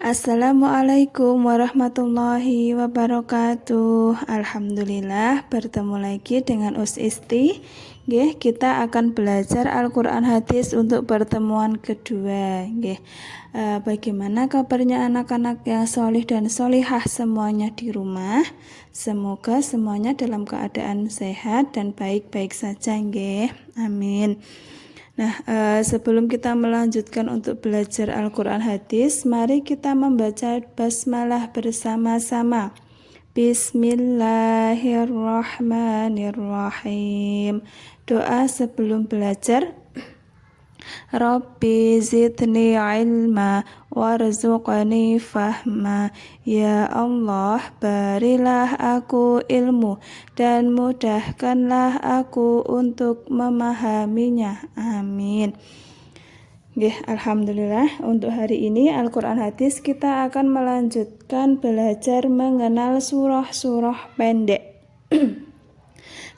Assalamualaikum warahmatullahi wabarakatuh. Alhamdulillah bertemu lagi dengan Isti. Nggih, kita akan belajar Al-Qur'an hadis untuk pertemuan kedua. Nggih. Bagaimana kabarnya anak-anak yang solih dan solihah semuanya di rumah? Semoga semuanya dalam keadaan sehat dan baik-baik saja. Nggih. Amin. Nah, sebelum kita melanjutkan untuk belajar Al-Quran hadis, mari kita membaca basmalah bersama-sama. Bismillahirrahmanirrahim. Doa sebelum belajar. Rabbi zidni ilma warzuqni fahma. Ya Allah, berilah aku ilmu dan mudahkanlah aku untuk memahaminya. Amin. Alhamdulillah, untuk hari ini Al-Quran hadis kita akan melanjutkan belajar mengenal surah-surah pendek.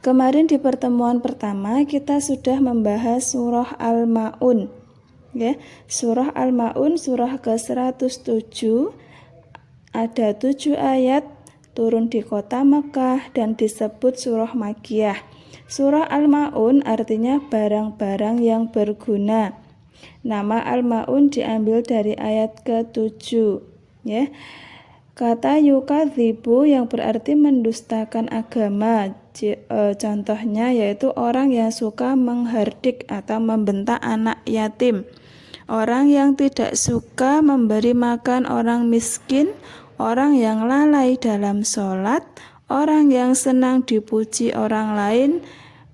Kemarin di pertemuan pertama kita sudah membahas surah Al-Ma'un. Surah Al-Ma'un surah ke-107, ada 7 ayat, turun di kota Mekah dan disebut surah Makkiyah. Surah Al-Ma'un artinya barang-barang yang berguna. Nama Al-Ma'un diambil dari ayat ke-7. Kata yukadzibu yang berarti mendustakan agama. Contohnya yaitu orang yang suka menghardik atau membentak anak yatim, orang yang tidak suka memberi makan orang miskin, orang yang lalai dalam sholat, orang yang senang dipuji orang lain,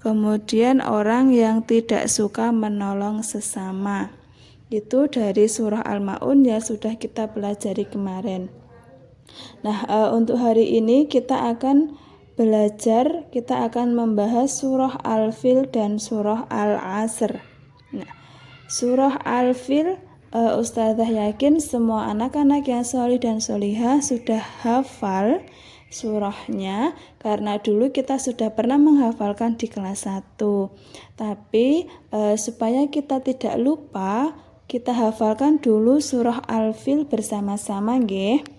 kemudian orang yang tidak suka menolong sesama. Itu dari surah Al-Ma'un yang sudah kita pelajari kemarin. Nah, untuk hari ini kita akan membahas surah Al-Fil dan surah Al-Asr. Nah, surah Al-Fil, Ustazah yakin semua anak-anak yang solih dan solihah sudah hafal surahnya, karena dulu kita sudah pernah menghafalkan di kelas 1. Tapi supaya kita tidak lupa, kita hafalkan dulu surah Al-Fil bersama-sama, nggih.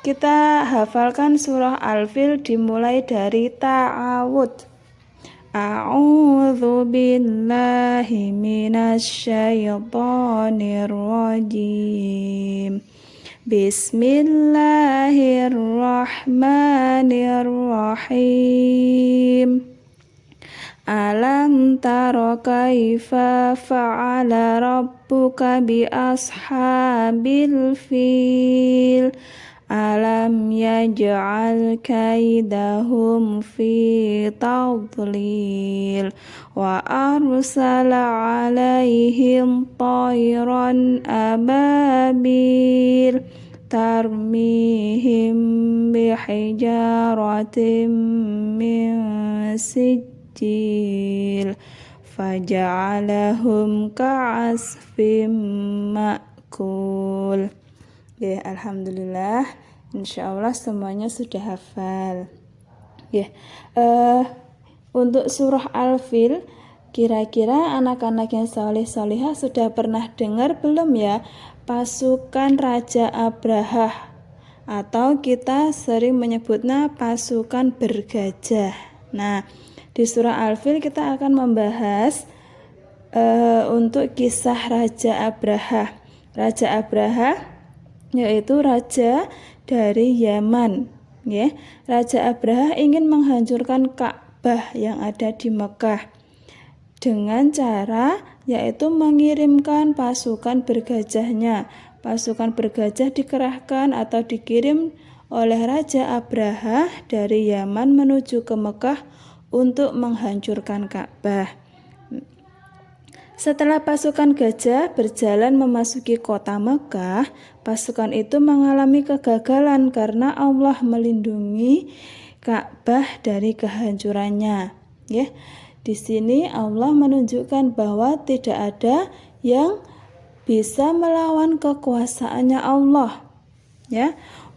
Kita hafalkan surah Al-Fil dimulai dari ta'awud. A'udzu billahi minasyaitonir rajim. Bismillahirrahmanirrahim. Alam tara kaifa fa'ala rabbuka bi ashabil fil. Alam yaj'al kaidahum fi tadlil wa arsala 'alaihim tayran ababil tarmihim bihijaratin min sijil faja'alahum ka'asfim ma'kul. Alhamdulillah, insyaallah semuanya sudah hafal. Untuk surah Al-Fil, kira-kira anak-anak yang soleh-solehah sudah pernah dengar belum ya pasukan Raja Abrahah, atau kita sering menyebutnya pasukan bergajah. Nah, di surah Al-Fil kita akan membahas untuk kisah Raja Abrahah. Raja Abrahah yaitu raja dari Yaman. Raja Abrahah ingin menghancurkan Ka'bah yang ada di Mekah dengan cara yaitu mengirimkan pasukan bergajahnya. Pasukan bergajah dikerahkan atau dikirim oleh Raja Abrahah dari Yaman menuju ke Mekah untuk menghancurkan Ka'bah. Setelah pasukan gajah berjalan memasuki kota Mekah, pasukan itu mengalami kegagalan karena Allah melindungi Ka'bah dari kehancurannya. Di sini Allah menunjukkan bahwa tidak ada yang bisa melawan kekuasaannya Allah.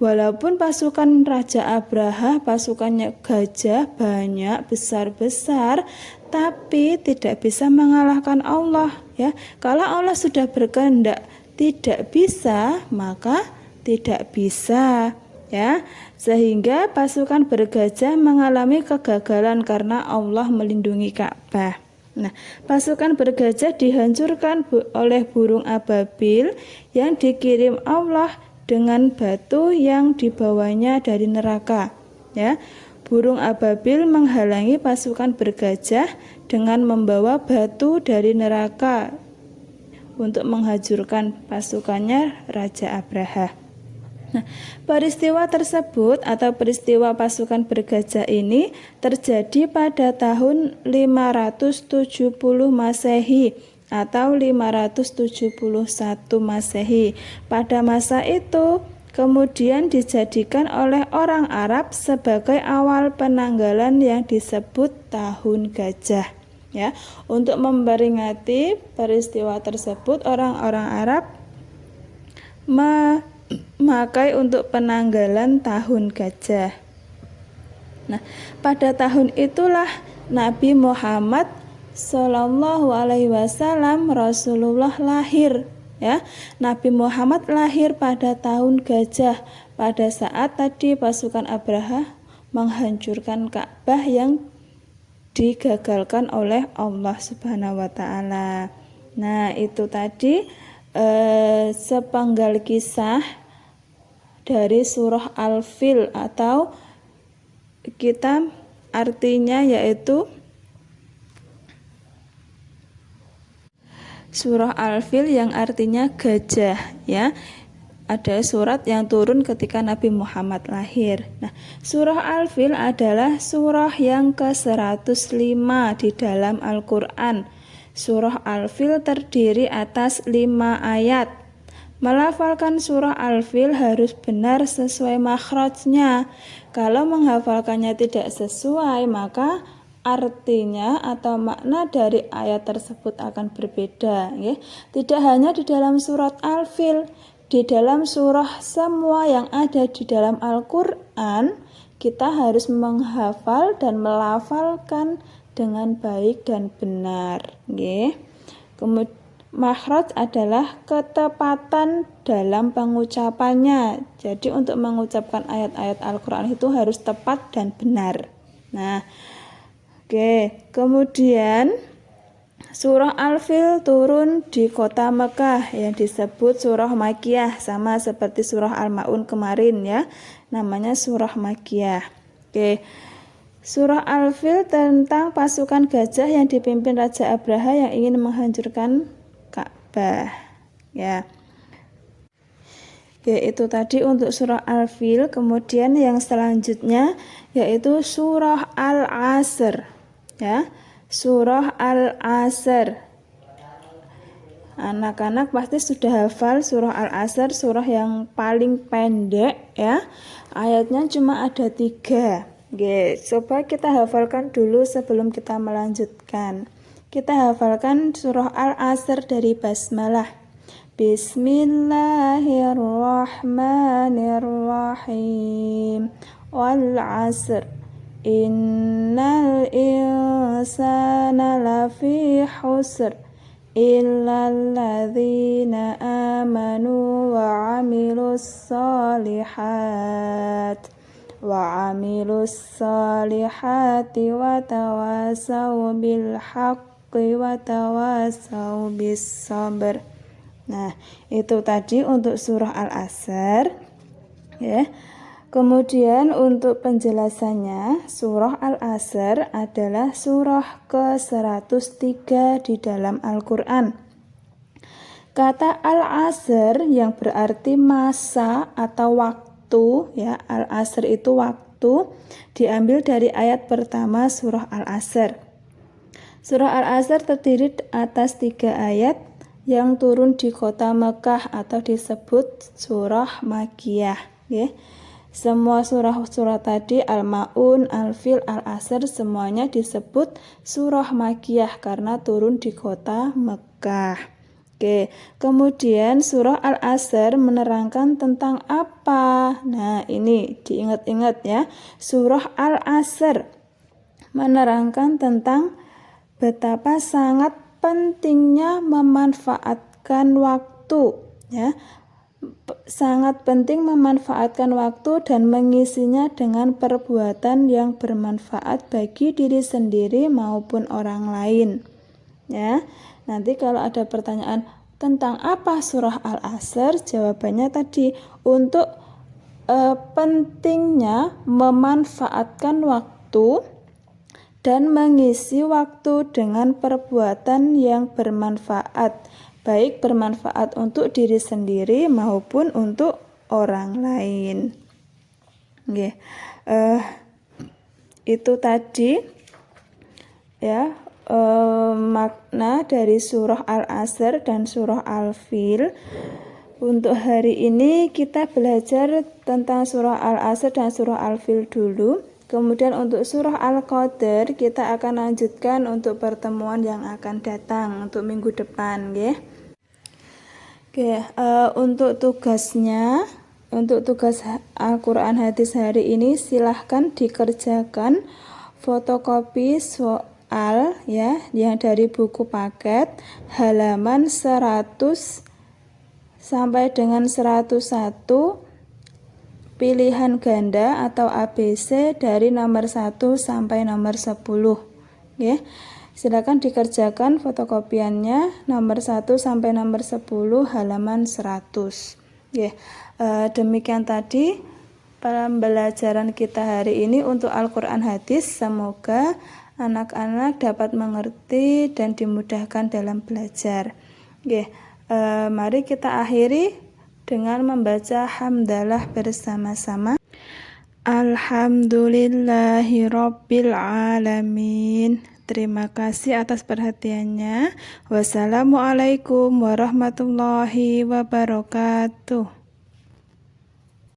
Walaupun pasukan Raja Abrahah, pasukannya gajah banyak, besar-besar, tapi tidak bisa mengalahkan Allah. Kalau Allah sudah berkehendak tidak bisa, maka tidak bisa, ya. Sehingga pasukan bergajah mengalami kegagalan karena Allah melindungi Ka'bah. Nah, pasukan bergajah dihancurkan oleh burung ababil yang dikirim Allah dengan batu yang dibawanya dari neraka, ya. Burung ababil menghalangi pasukan bergajah dengan membawa batu dari neraka untuk menghancurkan pasukannya Raja Abraha. Nah, peristiwa tersebut atau peristiwa pasukan bergajah ini terjadi pada tahun 570 Masehi atau 571 Masehi. Pada masa itu kemudian dijadikan oleh orang Arab sebagai awal penanggalan yang disebut Tahun Gajah. Ya, untuk memperingati peristiwa tersebut orang-orang Arab memakai untuk penanggalan Tahun Gajah. Nah, pada tahun itulah Nabi Muhammad Shallallahu Alaihi Wasallam Rasulullah lahir. Ya, Nabi Muhammad lahir pada tahun Gajah, pada saat tadi pasukan Abraha menghancurkan Ka'bah yang digagalkan oleh Allah Subhanahu wa taala. Nah, itu tadi sepenggal kisah dari surah Al-Fil atau kita artinya yaitu surah Al-Fil yang artinya gajah, ya. Ada surat yang turun ketika Nabi Muhammad lahir. Nah, surah Al-Fil adalah surah yang ke-105 di dalam Al-Quran. Surah Al-Fil terdiri atas 5 ayat. Melafalkan surah Al-Fil harus benar sesuai makhrajnya. Kalau menghafalkannya tidak sesuai, maka artinya atau makna dari ayat tersebut akan berbeda, ya. Tidak hanya di dalam surat Al-Fil, di dalam surah semua yang ada di dalam Al-Quran, kita harus menghafal dan melafalkan dengan baik dan benar. Kemudian makhraj adalah ketepatan dalam pengucapannya. Jadi untuk mengucapkan ayat-ayat Al-Quran itu harus tepat dan benar. Nah, kemudian surah Al-Fil turun di kota Mekah yang disebut surah Makkiyah, sama seperti surah Al-Ma'un kemarin, ya. Namanya surah Makkiyah. Surah Al-Fil tentang pasukan gajah yang dipimpin Raja Abraha yang ingin menghancurkan Ka'bah, ya. Itu tadi untuk surah Al-Fil. Kemudian yang selanjutnya yaitu surah Al-Asr, ya. Surah Al-Asr. Anak-anak pasti sudah hafal surah Al-Asr, surah yang paling pendek, ya. Ayatnya cuma ada 3. Coba kita hafalkan dulu sebelum kita melanjutkan. Kita hafalkan surah Al-Asr dari basmalah. Bismillahirrahmanirrahim. Wal 'asr. Innal insana lafi khusr illal ladzina amanu wa 'amilus salihati wa tawasaw bil haqqi wa tawasaw bis sabr. Nah, itu tadi untuk surah Al-Asr, ya. Kemudian untuk penjelasannya, surah Al-Asr adalah surah ke-103 di dalam Al-Quran. Kata Al-Asr yang berarti masa atau waktu, ya. Al-Asr itu waktu, diambil dari ayat pertama surah Al-Asr. Surah Al-Asr terdiri atas 3 ayat yang turun di kota Mekah atau disebut surah Makkiyah, ya. Semua surah-surah tadi Al-Ma'un, Al-Fil, Al-Asr semuanya disebut surah Makkiyah karena turun di kota Mekah. Kemudian surah Al-Asr menerangkan tentang apa? Nah, ini diingat-ingat, ya. Surah Al-Asr menerangkan tentang betapa sangat pentingnya memanfaatkan waktu, Ya, sangat penting memanfaatkan waktu dan mengisinya dengan perbuatan yang bermanfaat bagi diri sendiri maupun orang lain. Ya, nanti kalau ada pertanyaan tentang apa surah Al-Asr, jawabannya tadi untuk pentingnya memanfaatkan waktu dan mengisi waktu dengan perbuatan yang bermanfaat, baik bermanfaat untuk diri sendiri maupun untuk orang lain. Oke, itu tadi ya makna dari surah Al-Asr dan surah Al-Fil. Untuk hari ini kita belajar tentang surah Al-Asr dan surah Al-Fil dulu. Kemudian untuk surah Al-Qadr kita akan lanjutkan untuk pertemuan yang akan datang untuk minggu depan, ya. Oke, untuk tugasnya, untuk tugas Al-Quran Hadis hari ini silahkan dikerjakan fotokopi soal ya yang dari buku paket halaman 100 sampai dengan 101 pilihan ganda atau ABC dari nomor 1 sampai nomor 10 ya. Silakan dikerjakan fotokopiannya nomor 1 sampai nomor 10 halaman 100 ya. Demikian tadi pembelajaran kita hari ini untuk Al-Quran Hadis. Semoga anak-anak dapat mengerti dan dimudahkan dalam belajar. Mari kita akhiri dengan membaca hamdalah bersama-sama. Alhamdulillahirabbil alamin. Terima kasih atas perhatiannya. Wassalamualaikum warahmatullahi wabarakatuh.